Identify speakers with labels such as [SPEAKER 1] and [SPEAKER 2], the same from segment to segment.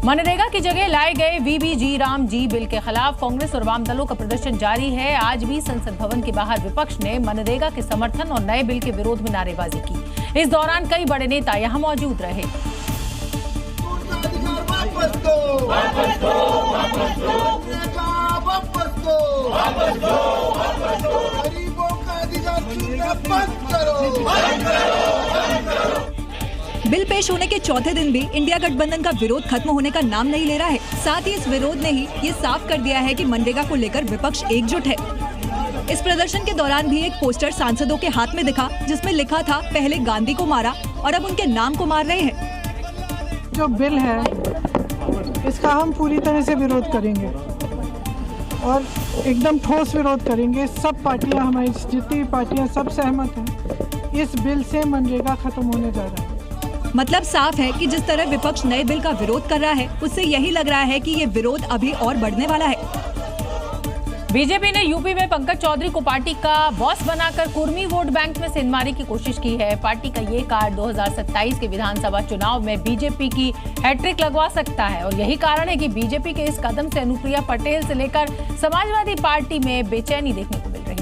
[SPEAKER 1] मनरेगा की जगह लाए गए वीबीजी राम जी बिल के खिलाफ कांग्रेस और वाम दलों का प्रदर्शन जारी है। आज भी संसद भवन के बाहर विपक्ष ने मनरेगा के समर्थन और नए बिल के विरोध में नारेबाजी की। इस दौरान कई बड़े नेता यहां मौजूद रहे।
[SPEAKER 2] बिल पेश होने के चौथे दिन भी इंडिया गठबंधन का विरोध खत्म होने का नाम नहीं ले रहा है। साथ ही इस विरोध ने ही ये साफ कर दिया है कि मनरेगा को लेकर विपक्ष एकजुट है। इस प्रदर्शन के दौरान भी एक पोस्टर सांसदों के हाथ में दिखा, जिसमें लिखा था पहले गांधी को मारा और अब उनके नाम को मार रहे हैं।
[SPEAKER 3] जो बिल है इसका हम पूरी तरह से विरोध करेंगे और एकदम ठोस विरोध करेंगे। सब पार्टियां, हमारी जितनी भी पार्टियां, सब सहमत हैं। इस बिल से मनरेगा खत्म होने जा रहा है।
[SPEAKER 2] मतलब साफ है कि जिस तरह विपक्ष नए बिल का विरोध कर रहा है, उससे यही लग रहा है कि ये विरोध अभी और बढ़ने वाला है।
[SPEAKER 1] बीजेपी ने यूपी में पंकज चौधरी को पार्टी का बॉस बनाकर कुर्मी वोट बैंक में सेंधमारी की कोशिश की है। पार्टी का ये कार्ड 2027 के विधानसभा चुनाव में बीजेपी की हैट्रिक लगवा सकता है और यही कारण है कि बीजेपी के इस कदम से अनुप्रिया पटेल से लेकर समाजवादी पार्टी में बेचैनी देखने को मिल रही है।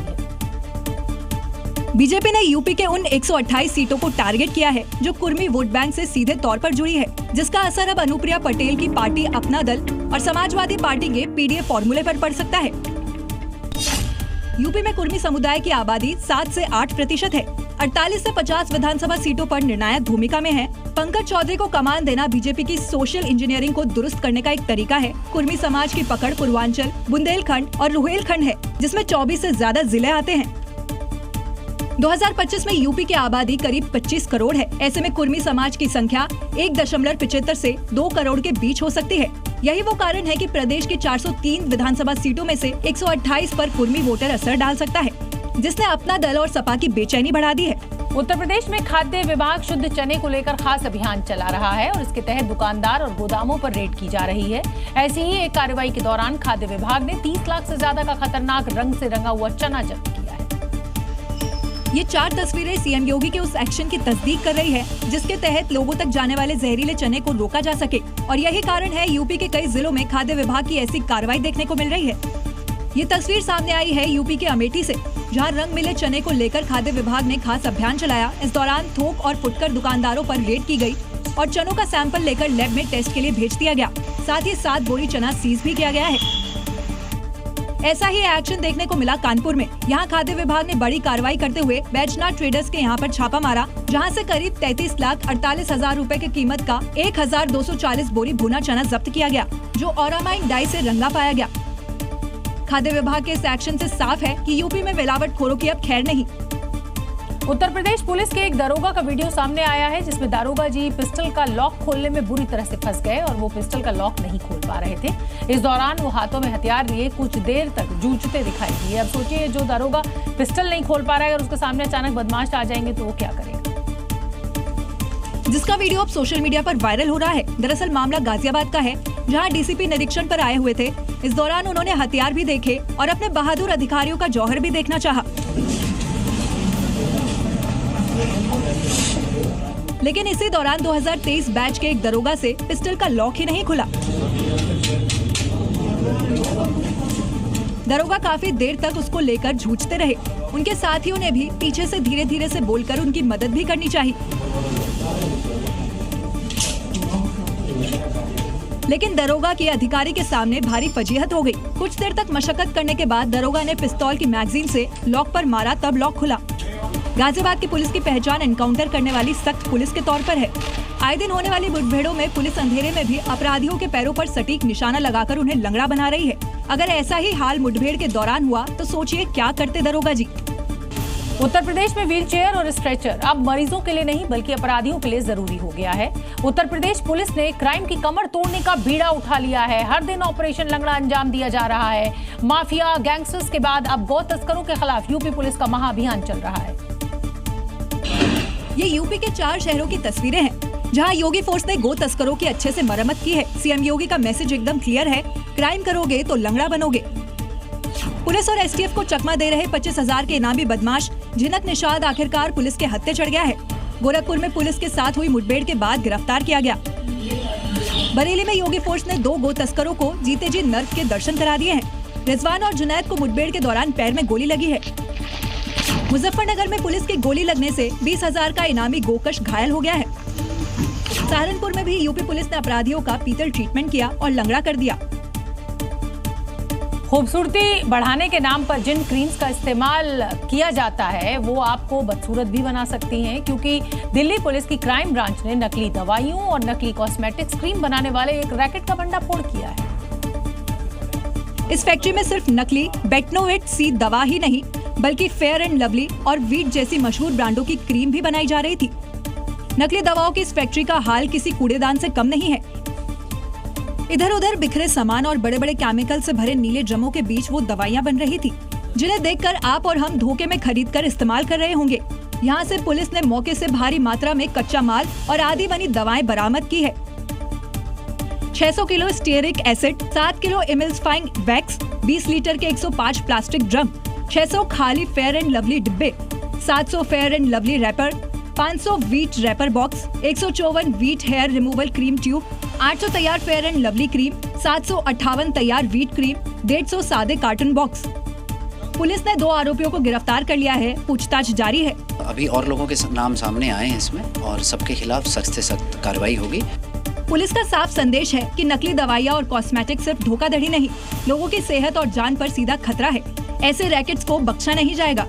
[SPEAKER 2] बीजेपी ने यूपी के उन 128 सीटों को टारगेट किया है जो कुर्मी वोट बैंक से सीधे तौर पर जुड़ी है, जिसका असर अब अनुप्रिया पटेल की पार्टी अपना दल और समाजवादी पार्टी के पीडीए फॉर्मूले पर पड़ सकता है। यूपी में कुर्मी समुदाय की आबादी 7 से 8% है। 48 से 50 विधानसभा सीटों पर निर्णायक भूमिका में है। पंकज चौधरी को कमान देना बीजेपी की सोशल इंजीनियरिंग को दुरुस्त करने का एक तरीका है। कुर्मी समाज की पकड़ पूर्वांचल, बुंदेलखंड और रुहेलखंड है, जिसमें 24 से ज्यादा जिले आते हैं। 2025 में यूपी की आबादी करीब 25 करोड़ है। ऐसे में कुर्मी समाज की संख्या 1.75 से 2 करोड़ के बीच हो सकती है। यही वो कारण है कि प्रदेश की 403 विधानसभा सीटों में से 128 पर कुर्मी वोटर असर डाल सकता है, जिसने अपना दल और सपा की बेचैनी बढ़ा दी है।
[SPEAKER 1] उत्तर प्रदेश में खाद्य विभाग शुद्ध चने को लेकर खास अभियान चला रहा है और इसके तहत दुकानदार और गोदामों पर रेड की जा रही है। ऐसी ही एक कार्रवाई के दौरान खाद्य विभाग ने 30 लाख से ज्यादा का खतरनाक रंग से रंगा हुआ चना जब्त किया है।
[SPEAKER 2] ये 4 तस्वीरें सीएम योगी के उस एक्शन की तस्दीक कर रही है, जिसके तहत लोगों तक जाने वाले जहरीले चने को रोका जा सके और यही कारण है यूपी के कई जिलों में खाद्य विभाग की ऐसी कार्रवाई देखने को मिल रही है। ये तस्वीर सामने आई है यूपी के अमेठी से, जहां रंग मिले चने को लेकर खाद्य विभाग ने खास अभियान चलाया। इस दौरान थोक और फुटकर दुकानदारों पर रेड की गई और चनों का सैंपल लेकर लैब में टेस्ट के लिए भेज दिया गया। साथ ही 7 बोरी चना सीज भी किया गया है। ऐसा ही एक्शन देखने को मिला कानपुर में। यहाँ खाद्य विभाग ने बड़ी कार्रवाई करते हुए बैजनाथ ट्रेडर्स के यहाँ पर छापा मारा, जहाँ से करीब 33,48,000 रुपए की कीमत का 1,240 बोरी भुना चना जब्त किया गया, जो ऑरामाइन डाई से रंगा पाया गया। खाद्य विभाग के इस एक्शन से साफ है कि यूपी में मिलावटखोरों की अब खैर नहीं।
[SPEAKER 1] उत्तर प्रदेश पुलिस के एक दारोगा का वीडियो सामने आया है, जिसमें दारोगा जी पिस्टल का लॉक खोलने में बुरी तरह से फंस गए और वो पिस्टल का लॉक नहीं खोल पा रहे थे। इस दौरान वो हाथों में हथियार लिए कुछ देर तक जूझते दिखाई दिए। अब सोचिए, जो दारोगा पिस्टल नहीं खोल पा रहा है और उसके सामने अचानक बदमाश आ जाएंगे तो वो क्या करेगा।
[SPEAKER 2] जिसका वीडियो अब सोशल मीडिया पर वायरल हो रहा है। दरअसल मामला गाजियाबाद का है, जहां डीसीपी निरीक्षण पर आए हुए थे। इस दौरान उन्होंने हथियार भी देखे और अपने बहादुर अधिकारियों का जौहर भी देखना चाहा, लेकिन इसी दौरान 2023 बैच के एक दरोगा से पिस्टल का लॉक ही नहीं खुला। दरोगा काफी देर तक उसको लेकर जूझते रहे। उनके साथियों ने भी पीछे से धीरे धीरे से बोलकर उनकी मदद भी करनी चाहिए, लेकिन दरोगा के अधिकारी के सामने भारी फजीहत हो गई। कुछ देर तक मशक्कत करने के बाद दरोगा ने पिस्तौल की मैगजीन से लॉक पर मारा, तब लॉक खुला। गाजियाबाद की पुलिस की पहचान एनकाउंटर करने वाली सख्त पुलिस के तौर पर है। आए दिन होने वाली मुठभेड़ों में पुलिस अंधेरे में भी अपराधियों के पैरों पर सटीक निशाना लगाकर उन्हें लंगड़ा बना रही है। अगर ऐसा ही हाल मुठभेड़ के दौरान हुआ तो सोचिए क्या करते दरोगा जी।
[SPEAKER 1] उत्तर प्रदेश में व्हीलचेयर और स्ट्रेचर अब मरीजों के लिए नहीं बल्कि अपराधियों के लिए जरूरी हो गया है। उत्तर प्रदेश पुलिस ने क्राइम की कमर तोड़ने का बीड़ा उठा लिया है। हर दिन ऑपरेशन लंगड़ा अंजाम दिया जा रहा है। माफिया, गैंगस्टर्स के बाद अब गौ तस्करों के खिलाफ यूपी पुलिस का महाअभियान चल रहा है।
[SPEAKER 2] ये यूपी के 4 शहरों की तस्वीरें हैं, जहां योगी फोर्स ने गो तस्करों की अच्छे से मरम्मत की है। सीएम योगी का मैसेज एकदम क्लियर है, क्राइम करोगे तो लंगड़ा बनोगे। पुलिस और एसटीएफ को चकमा दे रहे 25,000 के इनामी बदमाश झिनक निषाद आखिरकार पुलिस के हत्थे चढ़ गया है। गोरखपुर में पुलिस के साथ हुई मुठभेड़ के बाद गिरफ्तार किया गया। बरेली में योगी फोर्स ने 2 गो तस्करों को जीते जी नर्क के दर्शन करा दिए हैं। रिजवान और जुनैद को मुठभेड़ के दौरान पैर में गोली लगी है। मुजफ्फरनगर में पुलिस की गोली लगने से 20,000 का इनामी गोकश घायल हो गया है। सहारनपुर में भी यूपी पुलिस ने अपराधियों का पीतल ट्रीटमेंट किया और लंगड़ा कर दिया।
[SPEAKER 1] खूबसूरती बढ़ाने के नाम पर जिन क्रीम्स का इस्तेमाल किया जाता है वो आपको बदसूरत भी बना सकती हैं, क्योंकि दिल्ली पुलिस की क्राइम ब्रांच ने नकली दवाइयों और नकली कॉस्मेटिक्स क्रीम बनाने वाले एक रैकेट का भंडाफोड़ किया है।
[SPEAKER 2] इस फैक्ट्री में सिर्फ नकली बेटनोवेट सी दवा ही नहीं बल्कि फेयर एंड लवली और वीट जैसी मशहूर ब्रांडों की क्रीम भी बनाई जा रही थी। नकली दवाओं की इस फैक्ट्री का हाल किसी कूड़ेदान से कम नहीं है। इधर उधर बिखरे सामान और बड़े बड़े केमिकल से भरे नीले ड्रमों के बीच वो दवाइयां बन रही थी, जिन्हें देखकर आप और हम धोखे में खरीदकर इस्तेमाल कर रहे होंगे। यहाँ से पुलिस ने मौके से भारी मात्रा में कच्चा माल और आधी बनी दवाएं बरामद की है। 600 kilo stearic acid, 7 kilo emulsifying wax, 20 litre के 105 प्लास्टिक ड्रम, 600 खाली फेयर एंड लवली डिब्बे, 700 fair and lovely wrapper, 500 Veet wrapper box, 154 Veet hair removal cream tube, 800 तैयार फेयर एंड लवली क्रीम, 758 तैयार वीट क्रीम, 150 सादे कार्टन बॉक्स। पुलिस ने 2 आरोपियों को गिरफ्तार कर लिया है, पूछताछ जारी है।
[SPEAKER 4] अभी और लोगों के नाम सामने आए हैं इसमें और सबके खिलाफ सख्त से सख्त कार्रवाई होगी।
[SPEAKER 2] पुलिस का साफ संदेश है कि नकली दवाइयां और कॉस्मेटिक सिर्फ धोखाधड़ी नहीं, लोगों की सेहत और जान पर सीधा खतरा है। ऐसे रैकेट्स को बख्शा नहीं जाएगा।